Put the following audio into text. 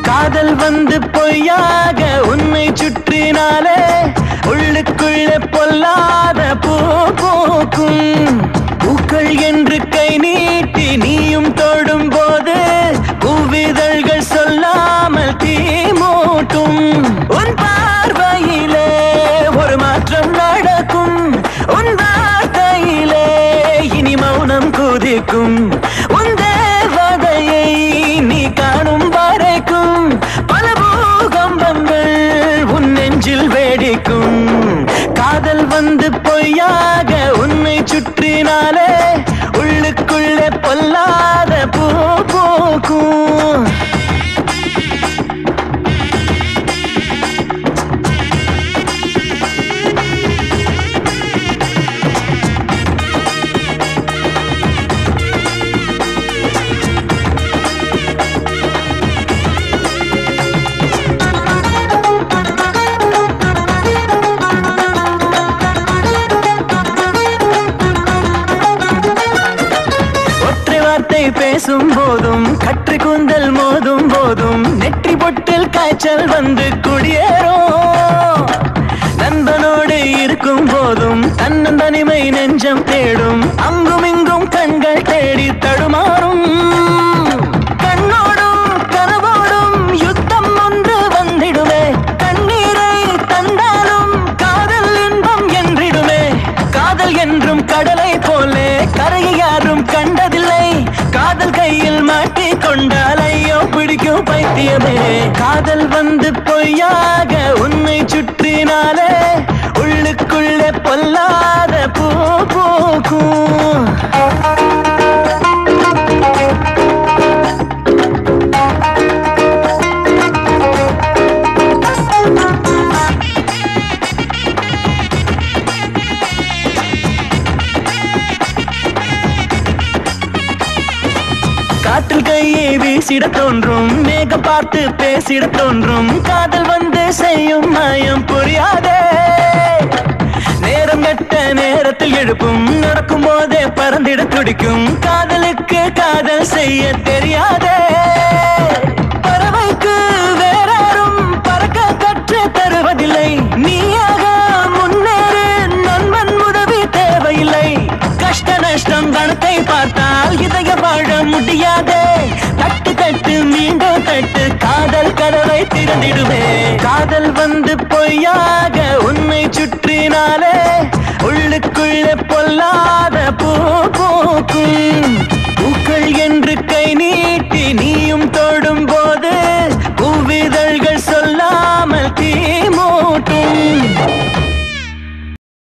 காதல் வந்து பொய்யாக உன்னை சுற்றினாலே உள்ளுக்குள்ளே பொல்லாத பூ பூக்கும். பூக்கள் என்று கை நீட்டி நீயும் தொடும் போது பூவிதழ்கள் சொல்லாமல் தீ மூட்டும். உன் பார்வையிலே ஒரு மாற்றம் நடக்கும். உன் வார்த்தையிலே இனி மௌனம் குதிக்கும். உன் தேவதையை நீ காணும் வரைக்கும் பல பூகம்பங்கள் உன் நெஞ்சில் வேடிக்கும். காதல் வந்து பொய்யாக உன்னை சுற்றினாலே உள்ளுக்குள்ளே பொல்லாத பூ பூக்கும். பேசும் போதும் கற்று கூந்தல் மோதும் போதும் நெற்றி பொட்டில் காய்ச்சல் வந்து குடியேறும். நண்பனோடு இருக்கும் போதும் தன்னந்தனிமை நெஞ்சம் தேடும். அங்கும் இங்கும் கண்கள் தேடி தடுமாறும். கண்ணோடும் கனவோடும் யுத்தம் ஒன்று வந்திடுமே. கண்ணீரை தந்தாலும் காதல் இன்பம் என்றிடுமே. காதல் என்றும் கடலை போலே கரையை யாரும் கண்டதில்லை. காதல் கையில் மாட்டிக் கொண்டால் ஐயோ பிடிக்கும் பைத்தியமே. காதல் வந்து பொய்யாக உன்னை சுற்றினாலே உள்ளுக்குள்ளே பொல்லாத பூ பூக்கும். காற்றில் கையை வீசிட தோன்றும். மேகம் பார்த்து பேசிட தோன்றும். காதல் வந்து செய்யும் மாயம் புரியாதே. நேரம் கட்ட நேரத்தில் எழுப்பும். நடக்கும் போதே பறந்திட துடிக்கும். காதலுக்கு காதல் செய்ய தெரியாதே. பறவைக்கு வேறாரும் பறக்க கற்று தருவதில்லை. நீயாக முன்னேறு, நண்பன் உதவி தேவையில்லை. கஷ்ட நஷ்டம் கணத்தை பார்த்தால் இதய வாழ முடியாதே. தட்டு தட்டு மீண்டும் தட்டு காதல் கதவை திறந்திடுமே. காதல் வந்து பொய்யாக உன்னை சுற்றினாலே உள்ளுக்குள்ளே பொல்லாத பூ